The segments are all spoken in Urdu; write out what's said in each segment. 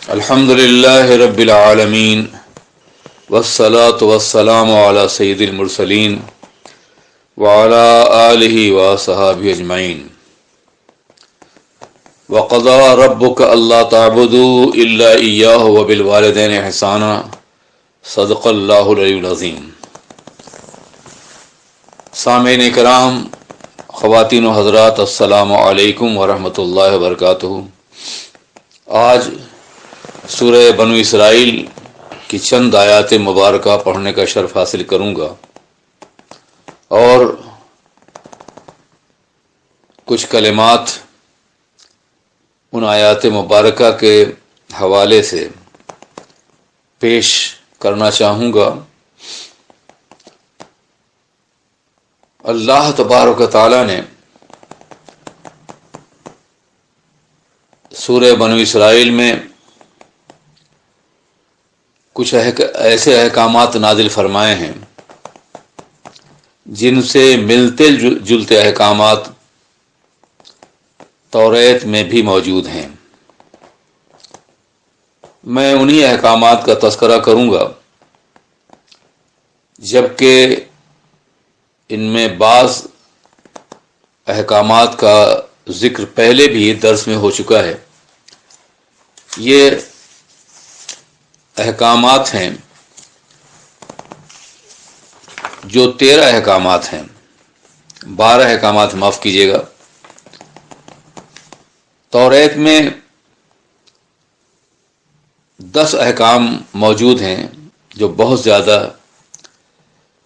الحمد للہ رب العالمین والصلاة والسلام علی سید المرسلین وعلی آلہ وصحبہ اجمعین وقضى ربك الا تعبدوا الا اياه وبالوالدين احسانا صدق اللہ العلی العظیم۔ سامعین کرام، خواتین و حضرات، السلام علیکم ورحمۃ اللہ وبرکاتہ۔ آج سورہ بنو اسرائیل کی چند آیات مبارکہ پڑھنے کا شرف حاصل کروں گا اور کچھ کلمات ان آیات مبارکہ کے حوالے سے پیش کرنا چاہوں گا۔ اللہ تبارک و تعالی نے سورہ بنو اسرائیل میں کچھ ایسے احکامات نازل فرمائے ہیں جن سے ملتے جلتے احکامات توریت میں بھی موجود ہیں۔ میں انہی احکامات کا تذکرہ کروں گا، جبکہ ان میں بعض احکامات کا ذکر پہلے بھی درس میں ہو چکا ہے۔ یہ احکامات ہیں جو 13 احکامات ہیں، 12 احکامات معاف کیجیے گا۔ توریت میں 10 احکام موجود ہیں جو بہت زیادہ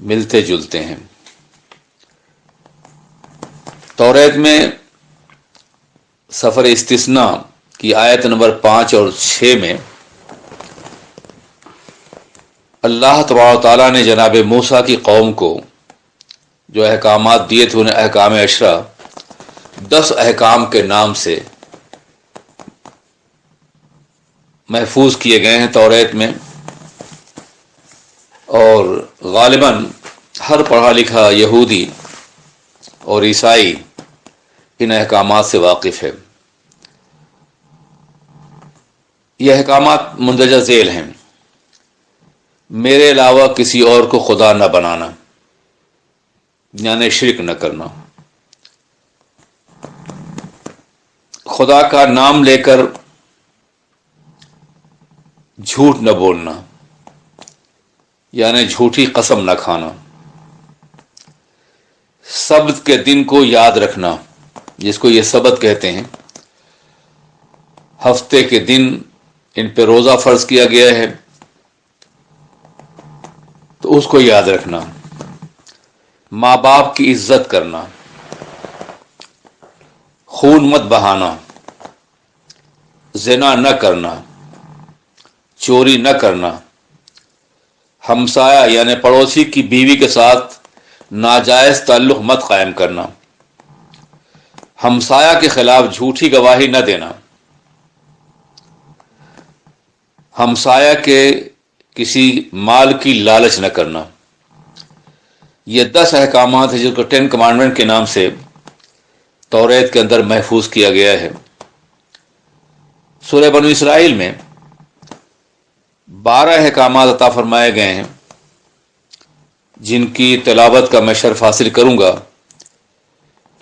ملتے جلتے ہیں۔ توریت میں سفر استثناء کی آیت نمبر 5 اور 6 میں اللہ تبارک و تعالیٰ نے جناب موسیٰ کی قوم کو جو احکامات دیے تھے انہیں احکام عشرہ 10 احکام کے نام سے محفوظ کیے گئے ہیں توریت میں، اور غالباً ہر پڑھا لکھا یہودی اور عیسائی ان احکامات سے واقف ہے۔ یہ احکامات مندرجہ ذیل ہیں: میرے علاوہ کسی اور کو خدا نہ بنانا، یعنی شرک نہ کرنا، خدا کا نام لے کر جھوٹ نہ بولنا، یعنی جھوٹی قسم نہ کھانا، سبت کے دن کو یاد رکھنا، جس کو یہ سبت کہتے ہیں، ہفتے کے دن ان پہ روزہ فرض کیا گیا ہے تو اس کو یاد رکھنا، ماں باپ کی عزت کرنا، خون مت بہانا، زنا نہ کرنا، چوری نہ کرنا، ہمسایہ یعنی پڑوسی کی بیوی کے ساتھ ناجائز تعلق مت قائم کرنا، ہمسایہ کے خلاف جھوٹی گواہی نہ دینا، ہمسایہ کے کسی مال کی لالچ نہ کرنا۔ یہ 10 احکامات ہیں جن کو 10 کمانڈمنٹ کے نام سے توریت کے اندر محفوظ کیا گیا ہے۔ سورہ بنو اسرائیل میں 12 احکامات عطا فرمائے گئے ہیں جن کی تلاوت کا میں شرف حاصل کروں گا۔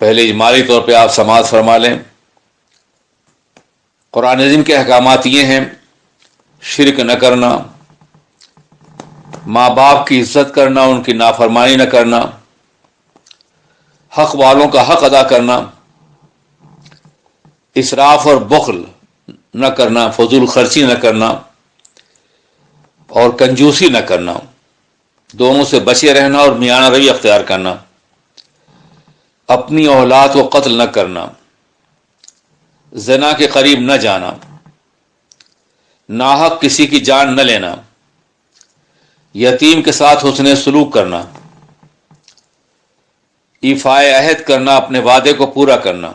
پہلے اجمالی طور پہ آپ سماعت فرما لیں۔ قرآن عظیم کے احکامات یہ ہیں: شرک نہ کرنا، ماں باپ کی عزت کرنا، ان کی نافرمانی نہ کرنا، حق والوں کا حق ادا کرنا، اسراف اور بخل نہ کرنا، فضول خرچی نہ کرنا اور کنجوسی نہ کرنا، دونوں سے بچے رہنا اور میانہ روی اختیار کرنا، اپنی اولاد کو قتل نہ کرنا، زنا کے قریب نہ جانا، ناحق کسی کی جان نہ لینا، یتیم کے ساتھ حسن سلوک کرنا، ایفائے عہد کرنا، اپنے وعدے کو پورا کرنا،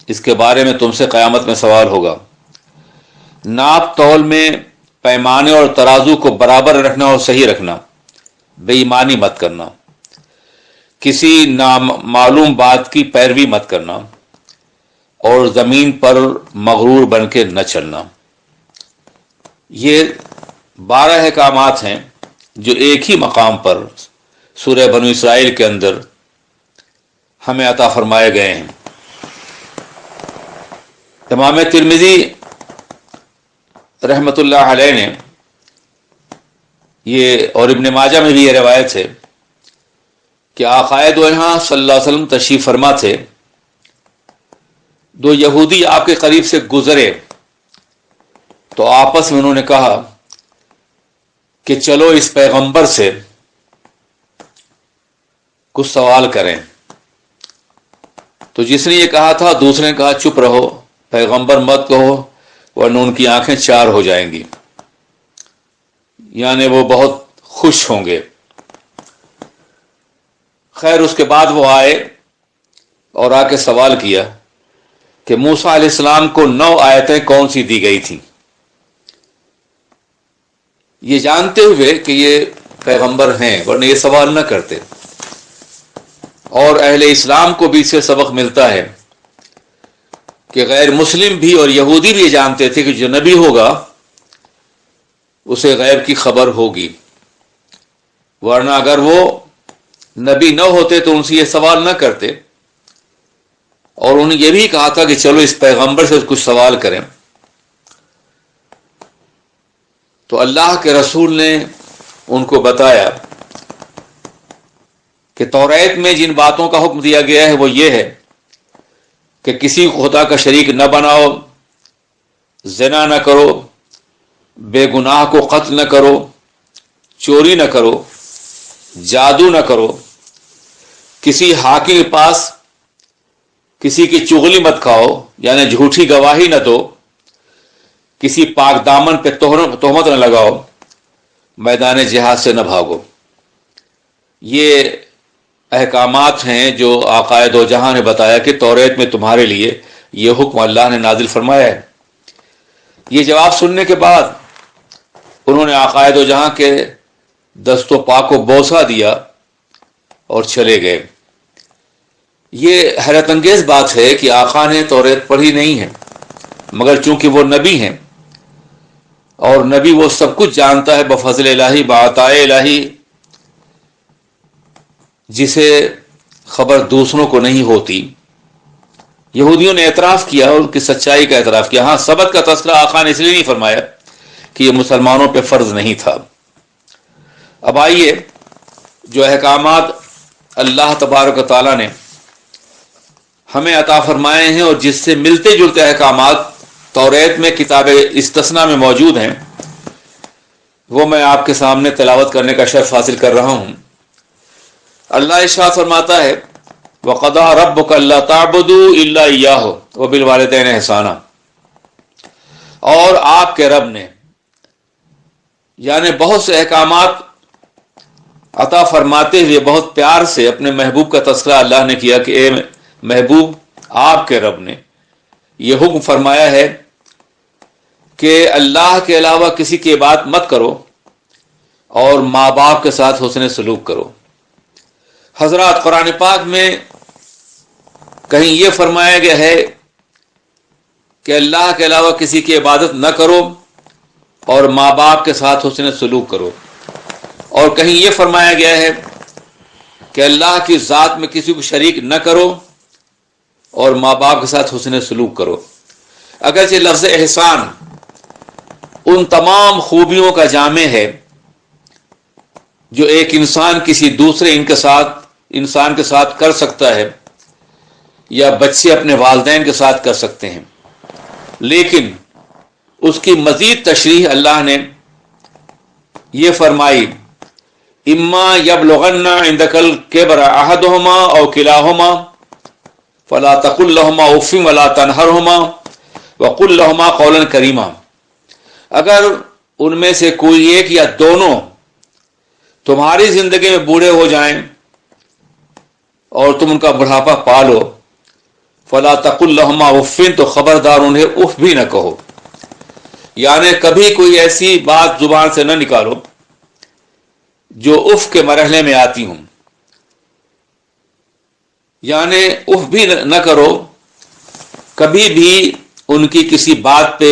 اس کے بارے میں تم سے قیامت میں سوال ہوگا، ناپ تول میں پیمانے اور ترازو کو برابر رکھنا اور صحیح رکھنا، بے ایمانی مت کرنا، کسی نامعلوم بات کی پیروی مت کرنا اور زمین پر مغرور بن کے نہ چلنا۔ یہ 12 احکامات ہیں جو ایک ہی مقام پر سورہ بنو اسرائیل کے اندر ہمیں عطا فرمائے گئے ہیں۔ امام ترمذی رحمۃ اللہ علیہ نے یہ، اور ابن ماجہ میں بھی یہ روایت ہے کہ آقائے دو جہاں صلی اللہ علیہ وسلم تشریف فرما تھے، دو یہودی آپ کے قریب سے گزرے تو آپس میں انہوں نے کہا کہ چلو اس پیغمبر سے کچھ سوال کریں۔ تو جس نے یہ کہا تھا دوسرے نے کہا چپ رہو، پیغمبر مت کہو ورنہ ان کی آنکھیں چار ہو جائیں گی، یعنی وہ بہت خوش ہوں گے۔ خیر اس کے بعد وہ آئے اور آ کے سوال کیا کہ موسیٰ علیہ السلام کو 9 آیتیں کون سی دی گئی تھیں، یہ جانتے ہوئے کہ یہ پیغمبر ہیں، ورنہ یہ سوال نہ کرتے۔ اور اہل اسلام کو بھی اس سے سبق ملتا ہے کہ غیر مسلم بھی اور یہودی بھی یہ جانتے تھے کہ جو نبی ہوگا اسے غیب کی خبر ہوگی، ورنہ اگر وہ نبی نہ ہوتے تو ان سے یہ سوال نہ کرتے۔ اور انہوں نے یہ بھی کہا تھا کہ چلو اس پیغمبر سے کچھ سوال کریں۔ تو اللہ کے رسول نے ان کو بتایا کہ توریت میں جن باتوں کا حکم دیا گیا ہے وہ یہ ہے کہ کسی کو خدا کا شریک نہ بناؤ، زنا نہ کرو، بے گناہ کو قتل نہ کرو، چوری نہ کرو، جادو نہ کرو، کسی حاکم کے پاس کسی کی چغلی مت کھاؤ، یعنی جھوٹی گواہی نہ دو، کسی پاک دامن پہ تہمت نہ لگاؤ، میدان جہاد سے نہ بھاگو۔ یہ احکامات ہیں جو آقائے دو جہاں نے بتایا کہ توریت میں تمہارے لیے یہ حکم اللہ نے نازل فرمایا ہے۔ یہ جواب سننے کے بعد انہوں نے آقائے دو جہاں کے دست و پا کو بوسہ دیا اور چلے گئے۔ یہ حیرت انگیز بات ہے کہ آقا نے توریت پڑھی نہیں ہے، مگر چونکہ وہ نبی ہیں اور نبی وہ سب کچھ جانتا ہے بفضل الہی، بعطاء الہی، جسے خبر دوسروں کو نہیں ہوتی۔ یہودیوں نے اعتراف کیا اور ان کی سچائی کا اعتراف کیا۔ ہاں، سبت کا تذکرہ آقا نے اس لیے نہیں فرمایا کہ یہ مسلمانوں پہ فرض نہیں تھا۔ اب آئیے جو احکامات اللہ تبارک و تعالیٰ نے ہمیں عطا فرمائے ہیں اور جس سے ملتے جلتے احکامات توریت میں کتاب استثناء میں موجود ہیں، وہ میں آپ کے سامنے تلاوت کرنے کا شرف حاصل کر رہا ہوں۔ اللہ ارشاد فرماتا ہے وَقَضَىٰ رَبُّكَ أَلَّا تَعْبُدُوا إِلَّا إِيَّاهُ وَبِالْوَالِدَيْنِ إِحْسَانًا، اور آپ کے رب نے یعنی بہت سے احکامات عطا فرماتے ہوئے بہت پیار سے اپنے محبوب کا تذکرہ اللہ نے کیا کہ اے محبوب، آپ کے رب نے یہ حکم فرمایا ہے کہ اللہ کے علاوہ کسی کی عبادت مت کرو اور ماں باپ کے ساتھ حسن سلوک کرو۔ حضرات، قرآن پاک میں کہیں یہ فرمایا گیا ہے کہ اللہ کے علاوہ کسی کی عبادت نہ کرو اور ماں باپ کے ساتھ حسن سلوک کرو، اور کہیں یہ فرمایا گیا ہے کہ اللہ کی ذات میں کسی کو شریک نہ کرو اور ماں باپ کے ساتھ حسن سلوک کرو۔ اگرچہ لفظ احسان ان تمام خوبیوں کا جامع ہے جو ایک انسان کسی دوسرے انسان کے ساتھ کر سکتا ہے یا بچے اپنے والدین کے ساتھ کر سکتے ہیں، لیکن اس کی مزید تشریح اللہ نے یہ فرمائی اما یبلغن عندک الکبر احدہما او کلاہما فلا تقل لہما اف ولا تنہرہما وقل لہما قولا کریما، اگر ان میں سے کوئی ایک یا دونوں تمہاری زندگی میں بوڑھے ہو جائیں اور تم ان کا بڑھاپا پالو، فلا تقل لہما اف، تو خبردار انہیں اف بھی نہ کہو، یعنی کبھی کوئی ایسی بات زبان سے نہ نکالو جو اف کے مرحلے میں آتی ہوں، یعنی اف بھی نہ کرو، کبھی بھی ان کی کسی بات پہ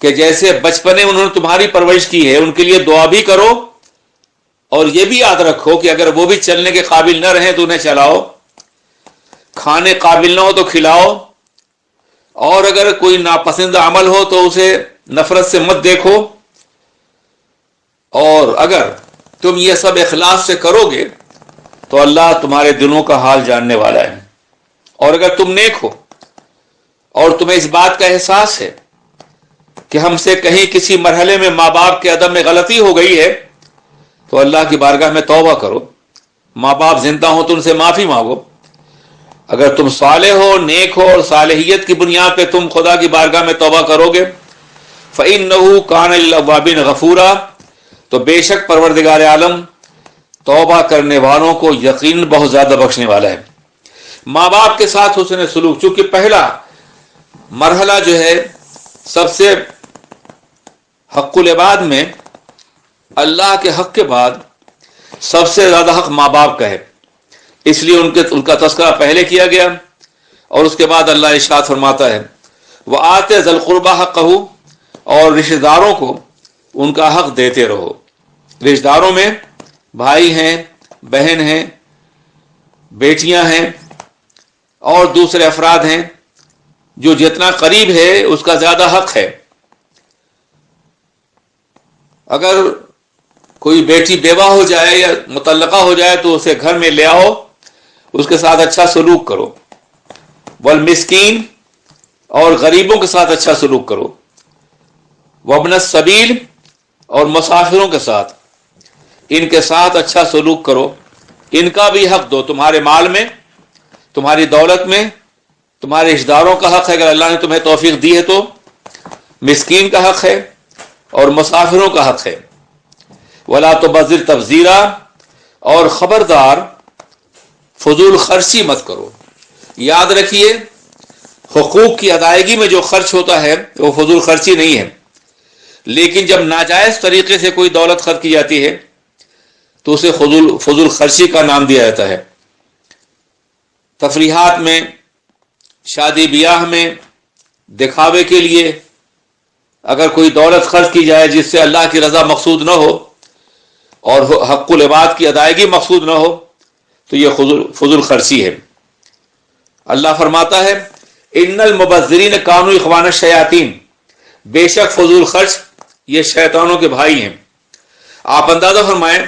کہ جیسے بچپنے انہوں نے تمہاری پرورش کی ہے ان کے لیے دعا بھی کرو، اور یہ بھی یاد رکھو کہ اگر وہ بھی چلنے کے قابل نہ رہیں تو انہیں چلاؤ، کھانے قابل نہ ہو تو کھلاؤ، اور اگر کوئی ناپسندہ عمل ہو تو اسے نفرت سے مت دیکھو، اور اگر تم یہ سب اخلاص سے کرو گے تو اللہ تمہارے دلوں کا حال جاننے والا ہے۔ اور اگر تم نیک ہو اور تمہیں اس بات کا احساس ہے کہ ہم سے کہیں کسی مرحلے میں ماں باپ کے ادب میں غلطی ہو گئی ہے تو اللہ کی بارگاہ میں توبہ کرو، ماں باپ زندہ ہو تو ان سے معافی مانگو۔ اگر تم صالح ہو، نیک ہو اور صالحیت کی بنیاد پہ تم خدا کی بارگاہ میں توبہ کرو گے، فَإِنَّهُ كَانَ لِلْأَوَّابِينَ غَفُورًا، تو بے شک پروردگار عالم توبہ کرنے والوں کو یقین بہت زیادہ بخشنے والا ہے۔ ماں باپ کے ساتھ حسن سلوک، چونکہ پہلا مرحلہ جو ہے سب سے حق العباد میں اللہ کے حق کے بعد سب سے زیادہ حق ماں باپ کا ہے، اس لیے ان کا تذکرہ پہلے کیا گیا، اور اس کے بعد اللہ ارشاد فرماتا ہے وَآتِ ذَا الْقُرْبَىٰ حَقَّهُ، اور رشتہ داروں کو ان کا حق دیتے رہو۔ رشتہ داروں میں بھائی ہیں، بہن ہیں، بیٹیاں ہیں اور دوسرے افراد ہیں، جو جتنا قریب ہے اس کا زیادہ حق ہے۔ اگر کوئی بیٹی بیوہ ہو جائے یا مطلقہ ہو جائے تو اسے گھر میں لے آؤ، اس کے ساتھ اچھا سلوک کرو، والمسکین، اور غریبوں کے ساتھ اچھا سلوک کرو، وابن السبیل، اور مسافروں کے ساتھ، ان کے ساتھ اچھا سلوک کرو، ان کا بھی حق دو، تمہارے مال میں، تمہاری دولت میں، تمہارے رشتہ داروں کا حق ہے اگر اللہ نے تمہیں توفیق دی ہے تو، مسکین کا حق ہے اور مسافروں کا حق ہے۔ ولا تبذر تبذیرا، اور خبردار فضول خرچی مت کرو۔ یاد رکھیے حقوق کی ادائیگی میں جو خرچ ہوتا ہے وہ فضول خرچی نہیں ہے، لیکن جب ناجائز طریقے سے کوئی دولت خرچ کی جاتی ہے تو اسے فضول خرچی کا نام دیا جاتا ہے۔ تفریحات میں، شادی بیاہ میں، دکھاوے کے لیے اگر کوئی دولت خرچ کی جائے جس سے اللہ کی رضا مقصود نہ ہو اور حق العباد کی ادائیگی مقصود نہ ہو تو یہ فضول خرچی ہے۔ اللہ فرماتا ہے ان المبذرین کانوا اخوان الشیاطین، بے شک فضول خرچ یہ شیطانوں کے بھائی ہیں۔ آپ اندازہ فرمائیں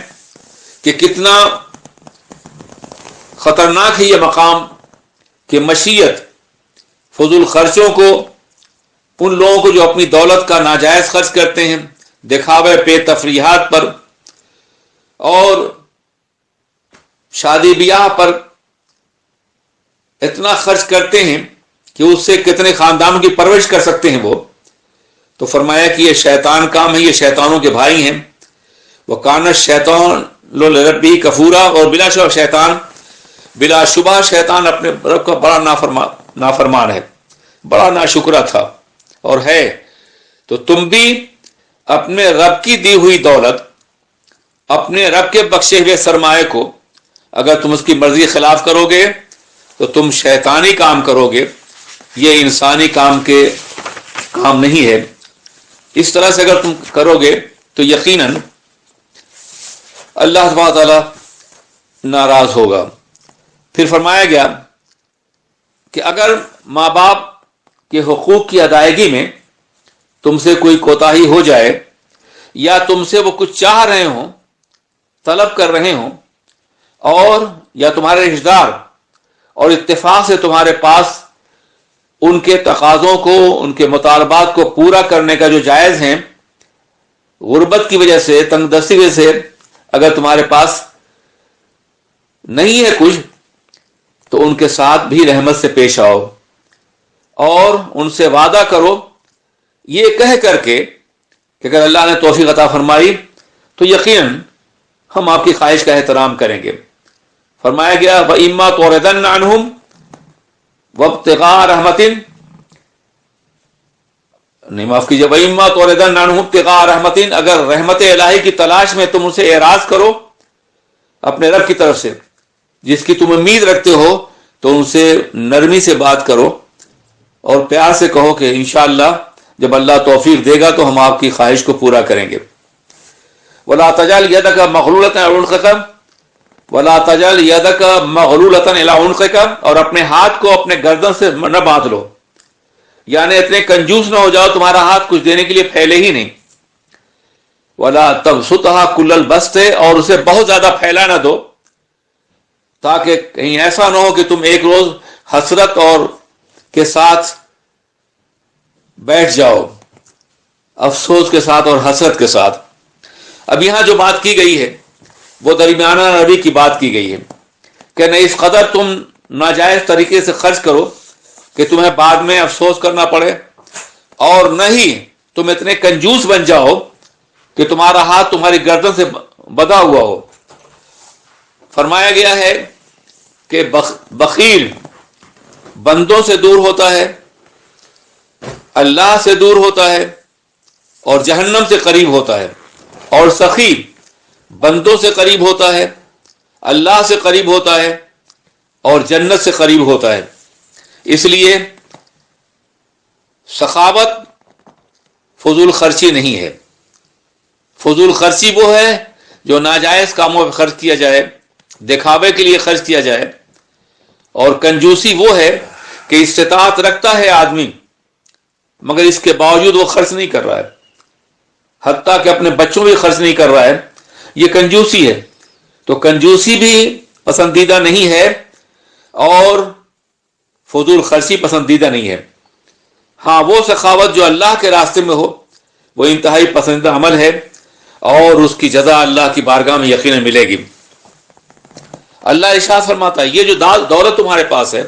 کہ کتنا خطرناک ہے یہ مقام کہ مشیت فضول خرچوں کو، ان لوگوں کو جو اپنی دولت کا ناجائز خرچ کرتے ہیں دکھاوے پہ، تفریحات پر اور شادی بیاہ پر اتنا خرچ کرتے ہیں کہ اس سے کتنے خاندانوں کی پرورش کر سکتے ہیں وہ، تو فرمایا کہ یہ شیطان کام ہے، یہ شیطانوں کے بھائی ہیں۔ وَكَانَ الشَّيْطَانُ لِرَبِّهِ كَفُورًا، اور بلا شبہ شیطان اپنے رب کا بڑا نافرمان ہے، بڑا ناشکرا تھا اور ہے۔ تو تم بھی اپنے رب کی دی ہوئی دولت، اپنے رب کے بخشے ہوئے سرمایہ کو اگر تم اس کی مرضی کے خلاف کرو گے تو تم شیطانی کام کرو گے، یہ انسانی کام نہیں ہے۔ اس طرح سے اگر تم کرو گے تو یقیناً اللہ تبارک تعالیٰ ناراض ہوگا۔ پھر فرمایا گیا کہ اگر ماں باپ کے حقوق کی ادائیگی میں تم سے کوئی کوتاہی ہو جائے یا تم سے وہ کچھ چاہ رہے ہوں، طلب کر رہے ہوں، اور یا تمہارے رشتہ دار اور اتفاق سے تمہارے پاس ان کے تقاضوں کو، ان کے مطالبات کو پورا کرنے کا جو جائز ہیں، غربت کی وجہ سے، تنگ دستی کی وجہ سے اگر تمہارے پاس نہیں ہے کچھ تو ان کے ساتھ بھی رحمت سے پیش آؤ اور ان سے وعدہ کرو یہ کہہ کر کے کہ اگر اللہ نے توفیق عطا فرمائی تو یقیناً ہم آپ کی خواہش کا احترام کریں گے۔ فرمایا گیا وَإِمَّا تُعْرِضَنَّ عَنْهُمْ وَابْتِغَاءَ رَحْمَةٍ، نہیں معاف کیجیے، وَإِمَّا تُعْرِضَنَّ عَنْهُمْ ابْتِغَاءَ رَحْمَةٍ، اگر رحمت الہی کی تلاش میں تم اسے اعراض کرو اپنے رب کی طرف سے جس کی تم امید رکھتے ہو تو ان سے نرمی سے بات کرو اور پیار سے کہو کہ انشاءاللہ جب اللہ توفیق دے گا تو ہم آپ کی خواہش کو پورا کریں گے۔ وَلَا تَجْعَلْ يَدَكَ مَغْلُولَةً إِلَىٰ عُنُقِكَ وَلَا تَجْعَلْ يَدَكَ مَغْلُولَةً إِلَىٰ عُنُقِكَ، اور اپنے ہاتھ کو اپنے گردن سے نہ باندھ لو، یعنی اتنے کنجوس نہ ہو جاؤ تمہارا ہاتھ کچھ دینے کے لیے پھیلے ہی نہیں۔ وَلَا تَبْسُطْهَا كُلَّ الْبَسْطِ، اور اسے بہت زیادہ پھیلا نہ دو، تاکہ کہیں ایسا نہ ہو کہ تم ایک روز حسرت اور کے ساتھ بیٹھ جاؤ، افسوس کے ساتھ اور حسرت کے ساتھ۔ اب یہاں جو بات کی گئی ہے وہ درمیانہ روی کی بات کی گئی ہے کہ نہ اس قدر تم ناجائز طریقے سے خرچ کرو کہ تمہیں بعد میں افسوس کرنا پڑے، اور نہ ہی تم اتنے کنجوس بن جاؤ کہ تمہارا ہاتھ تمہاری گردن سے بندھا ہوا ہو۔ فرمایا گیا ہے کہ بخیل بندوں سے دور ہوتا ہے، اللہ سے دور ہوتا ہے اور جہنم سے قریب ہوتا ہے، اور سخی بندوں سے قریب ہوتا ہے، اللہ سے قریب ہوتا ہے اور جنت سے قریب ہوتا ہے۔ اس لیے سخاوت فضول خرچی نہیں ہے۔ فضول خرچی وہ ہے جو ناجائز کاموں پہ خرچ کیا جائے، دکھاوے کے لیے خرچ کیا جائے، اور کنجوسی وہ ہے کہ استطاعت رکھتا ہے آدمی مگر اس کے باوجود وہ خرچ نہیں کر رہا ہے، حتیٰ کہ اپنے بچوں بھی خرچ نہیں کر رہا ہے، یہ کنجوسی ہے۔ تو کنجوسی بھی پسندیدہ نہیں ہے اور فضول خرچی پسندیدہ نہیں ہے۔ ہاں وہ سخاوت جو اللہ کے راستے میں ہو وہ انتہائی پسندیدہ عمل ہے، اور اس کی جزا اللہ کی بارگاہ میں یقیناً ملے گی۔ اللہ ارشاد فرماتا ہے یہ جو دولت تمہارے پاس ہے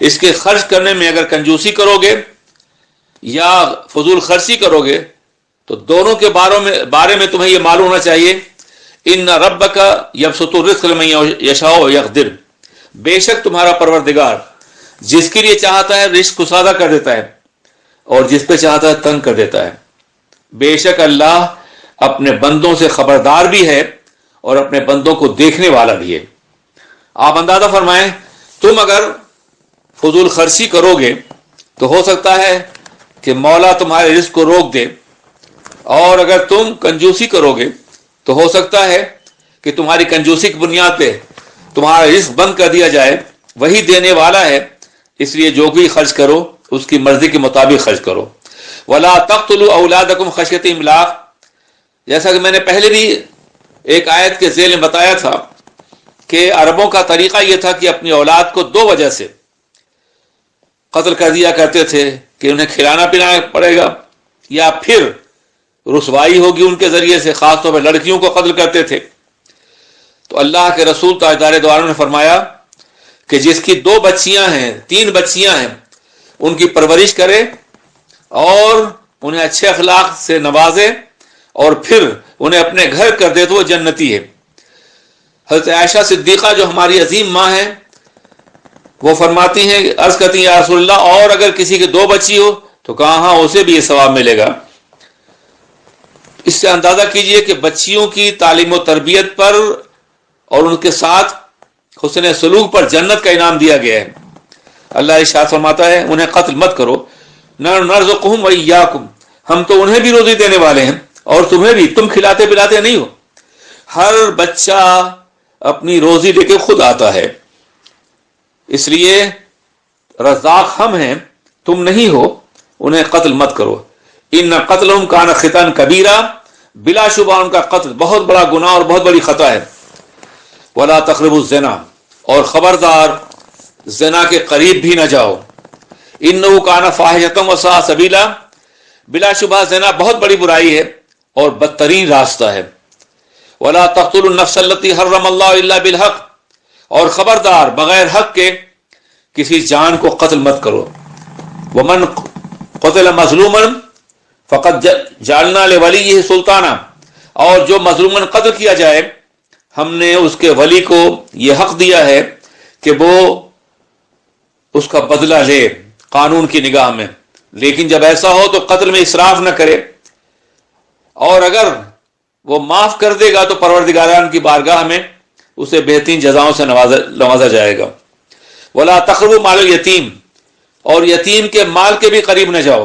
اس کے خرچ کرنے میں اگر کنجوسی کرو گے یا فضول خرچی کرو گے تو دونوں کے بارے میں تمہیں یہ معلوم ہونا چاہیے، ان ربک یبسط الرزق لمن یشاء ویقدر، بے شک تمہارا پروردگار جس کے لیے چاہتا ہے رزق کو سادہ کر دیتا ہے اور جس پہ چاہتا ہے تنگ کر دیتا ہے۔ بے شک اللہ اپنے بندوں سے خبردار بھی ہے اور اپنے بندوں کو دیکھنے والا بھی ہے۔ آپ اندازہ فرمائیں تم اگر فضول خرچی کرو گے تو ہو سکتا ہے کہ مولا تمہارے رزق کو روک دے، اور اگر تم کنجوسی کرو گے تو ہو سکتا ہے کہ تمہاری کنجوسی کی بنیاد پہ تمہارا رزق بند کر دیا جائے۔ وہی دینے والا ہے، اس لیے جو بھی خرچ کرو اس کی مرضی کے مطابق خرچ کرو۔ وَلَا تَقْتُلُوا أَوْلَادَكُمْ خَشْيَةَ إِمْلَاقٍ، جیسا کہ میں نے پہلے بھی ایک آیت کے ذیل میں بتایا تھا کہ عربوں کا طریقہ یہ تھا کہ اپنی اولاد کو دو وجہ سے قتل کر دیا کرتے تھے کہ انہیں کھلانا پلانا پڑے گا، یا پھر رسوائی ہوگی ان کے ذریعے سے، خاص طور پہ لڑکیوں کو قتل کرتے تھے۔ تو اللہ کے رسول تاجدار دو عالم نے فرمایا کہ جس کی 2 بچیاں ہیں 3 بچیاں ہیں ان کی پرورش کرے اور انہیں اچھے اخلاق سے نوازے اور پھر انہیں اپنے گھر کر دے تو وہ جنتی ہے۔ حضرت عائشہ صدیقہ جو ہماری عظیم ماں ہیں وہ فرماتی ہیں، عرض کرتی ہیں یا رسول اللہ اور اگر کسی کی 2 بچی ہو تو کہا ہاں اسے بھی یہ ثواب ملے گا۔ اس سے اندازہ کیجئے کہ بچیوں کی تعلیم و تربیت پر اور ان کے ساتھ حسن سلوک پر جنت کا انعام دیا گیا ہے۔ اللہ ارشاد فرماتا ہے انہیں قتل مت کرو، نرزقہم وایاکم، ہم تو انہیں بھی روزی دینے والے ہیں اور تمہیں بھی، تم کھلاتے پلاتے نہیں ہو۔ ہر بچہ اپنی روزی لے کے خود آتا ہے، اس لیے رزاق ہم ہیں تم نہیں ہو، انہیں قتل مت کرو۔ ان قتلہم کان خطأ کبیرہ، بلا شبہ ان کا قتل بہت بڑا گناہ اور بہت بڑی خطا ہے۔ ولا تقربوا الزنا، اور خبردار زنا کے قریب بھی نہ جاؤ۔ انہ کان فاحشۃ وساء سبیلا، بلا شبہ زنا بہت بڑی برائی ہے اور بدترین راستہ ہے۔ ولا تقتلوا النفس التي حرم اللہ الا بالحق، اور خبردار بغیر حق کے کسی جان کو قتل مت کرو۔ ومن قتل مظلوما فقد جعلنا لولیہ سلطانا، اور جو مظلوماً قتل کیا جائے ہم نے اس کے ولی کو یہ حق دیا ہے کہ وہ اس کا بدلہ لے قانون کی نگاہ میں، لیکن جب ایسا ہو تو قتل میں اسراف نہ کرے، اور اگر وہ معاف کر دے گا تو پروردگاران کی بارگاہ میں اسے بہترین جزاؤں سے نوازا جائے گا۔ ولا تقربوا مال الیتیم، اور یتیم کے مال کے بھی قریب نہ جاؤ۔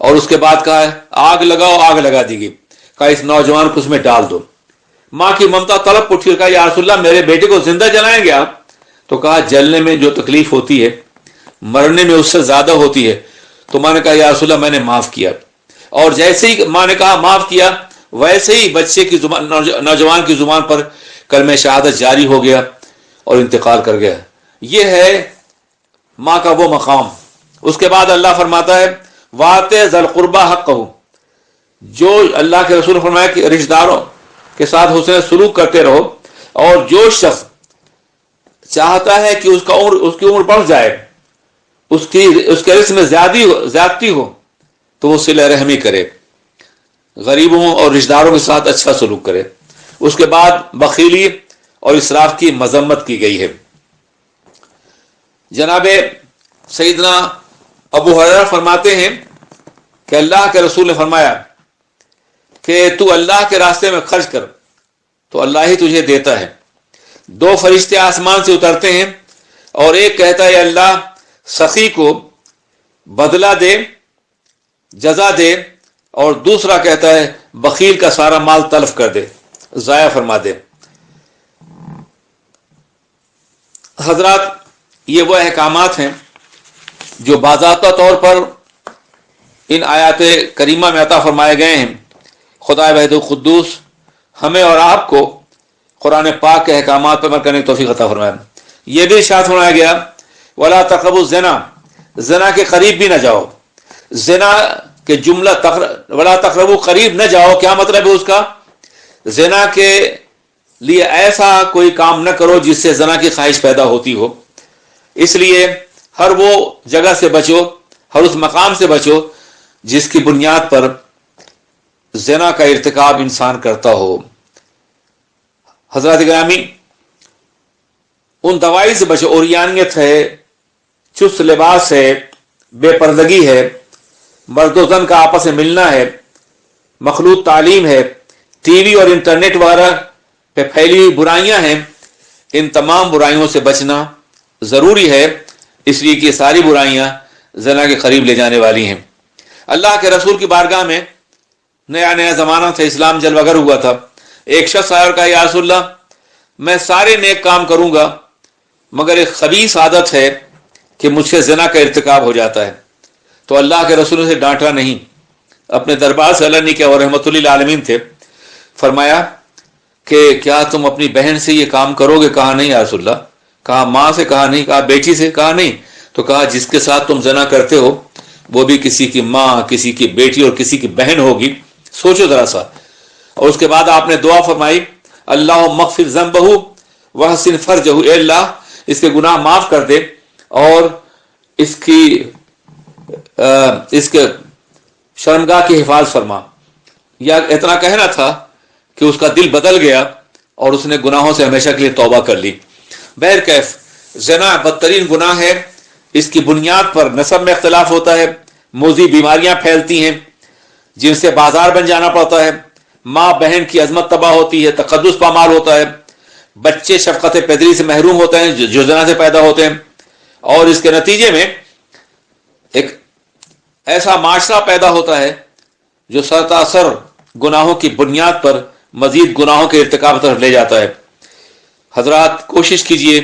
اور اس کے بعد کہا آگ لگاؤ، آگ لگا دی گئی، کہا اس نوجوان کو اس میں ڈال دو۔ ماں کی ممتا تڑپ اٹھی اور کہا یا رسول اللہ میرے بیٹے کو زندہ جلائیں گے آپ؟ تو کہا جلنے میں جو تکلیف ہوتی ہے مرنے میں اس سے زیادہ ہوتی ہے۔ تو ماں نے کہا یا رسول اللہ میں نے معاف کیا، اور جیسے ہی ماں نے کہا معاف کیا ویسے ہی بچے کی زبان، نوجوان کی زبان پر کلمہ شہادت جاری ہو گیا اور انتقال کر گیا۔ یہ ہے ماں کا وہ مقام۔ اس کے بعد اللہ فرماتا ہے وَآتِ ذَا الْقُرْبَى حَقَّهُ، جو اللہ کے رسول نے فرمایا کہ رشتہ داروں کے ساتھ حسن سلوک کرتے رہو، اور جو شخص چاہتا ہے کہ اس کی عمر بڑھ جائے، اس کے رزق میں زیادتی ہو، تو وہ صلہ رحمی کرے، غریبوں اور رشتہ داروں کے ساتھ اچھا سلوک کرے۔ اس کے بعد بخیلی اور اسراف کی مذمت کی گئی ہے۔ جناب سیدنا ابو ہریرہ فرماتے ہیں کہ اللہ کے رسول نے فرمایا کہ تو اللہ کے راستے میں خرچ کر تو اللہ ہی تجھے دیتا ہے۔ دو فرشتے آسمان سے اترتے ہیں اور ایک کہتا ہے اللہ سخی کو بدلہ دے، جزا دے، اور دوسرا کہتا ہے بخیل کا سارا مال تلف کر دے، ضائع فرما دے۔ حضرات یہ وہ احکامات ہیں جو باضابطہ طور پر ان آیات کریمہ میں عطا فرمائے گئے ہیں۔ خدا وحید القدوس ہمیں اور آپ کو قرآن پاک کے احکامات پر عمل کرنے کی توفیق عطا فرمائے۔ یہ بھی ارشاد فرمایا گیا وَلَا تَقْرَبُوا الزِّنَا، زنا کے قریب بھی نہ جاؤ۔ زنا کے جملہ وَلَا تَقْرَبُوا قریب نہ جاؤ، کیا مطلب ہے اس کا؟ زنا کے لیے ایسا کوئی کام نہ کرو جس سے زنا کی خواہش پیدا ہوتی ہو۔ اس لیے ہر وہ جگہ سے بچو، ہر اس مقام سے بچو جس کی بنیاد پر زنا کا ارتکاب انسان کرتا ہو۔ حضرات گرامی، ان دوائی سے بچو، اوریانیت ہے، چست لباس ہے، بے پردگی ہے، مرد و زن کا آپس میں ملنا ہے، مخلوط تعلیم ہے، ٹی وی اور انٹرنیٹ وغیرہ پہ پھیلی ہوئی برائیاں ہیں۔ ان تمام برائیوں سے بچنا ضروری ہے، اس لیے کہ ساری برائیاں زنا کے قریب لے جانے والی ہیں۔ اللہ کے رسول کی بارگاہ میں نیا زمانہ تھا، اسلام جلوگر ہوا تھا۔ ایک شخص آیا اور کہا یا رسول اللہ میں سارے نیک کام کروں گا مگر ایک خبیث عادت ہے کہ مجھ سے زنا کا ارتکاب ہو جاتا ہے۔ تو اللہ کے رسول نے اسے ڈانٹا نہیں، اپنے دربار سے الگ نہیں کیا، اور رحمت للعالمین تھے۔ فرمایا کہ کیا تم اپنی بہن سے یہ کام کرو گے؟ کہا نہیں یا رسول اللہ۔ کہا ماں سے؟ کہا نہیں۔ کہا بیٹی سے؟ کہا نہیں۔ تو کہا جس کے ساتھ تم زنا کرتے ہو وہ بھی کسی کی ماں، کسی کی بیٹی اور کسی کی بہن ہوگی، سوچو ذرا سا۔ اور اس کے بعد آپ نے دعا فرمائی اللہم اغفر ذنبہ وحسن فرجہ، اے اللہ اس کے گناہ معاف کر دے اور اس کے شرمگاہ کی حفاظت فرما۔ یا اتنا کہنا تھا کہ اس کا دل بدل گیا اور اس نے گناہوں سے ہمیشہ کے لیے توبہ کر لی۔ بہرکیف زنا بدترین گناہ ہے، اس کی بنیاد پر نسب میں اختلاف ہوتا ہے، موذی بیماریاں پھیلتی ہیں جن سے بازار بن جانا پڑتا ہے، ماں بہن کی عظمت تباہ ہوتی ہے، تقدس پامال ہوتا ہے، بچے شفقت پدری سے محروم ہوتے ہیں جو زنا سے پیدا ہوتے ہیں، اور اس کے نتیجے میں ایک ایسا معاشرہ پیدا ہوتا ہے جو سرتاسر گناہوں کی بنیاد پر مزید گناہوں کے ارتکاب طرف لے جاتا ہے۔ حضرات کوشش کیجئے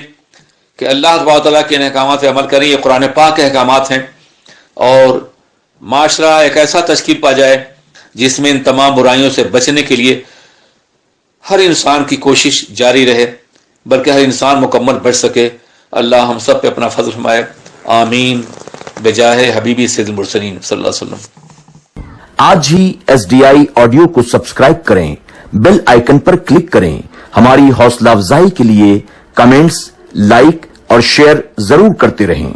کہ اللہ تبارک و تعالیٰ کے احکامات پہ عمل کریں، یہ قرآن پاک کے احکامات ہیں، اور معاشرہ ایک ایسا تشکیل پا جائے جس میں ان تمام برائیوں سے بچنے کے لیے ہر انسان کی کوشش جاری رہے، بلکہ ہر انسان مکمل بچ سکے۔ اللہ ہم سب پہ اپنا فضل فرمائے، آمین، بجاہ حبیبی سید المرسلین صلی اللہ علیہ وسلم۔ آج ہی SDI آڈیو کو سبسکرائب کریں، بیل آئیکن پر کلک کریں۔ ہماری حوصلہ افزائی کے لیے کمنٹس، لائک اور شیئر ضرور کرتے رہیں۔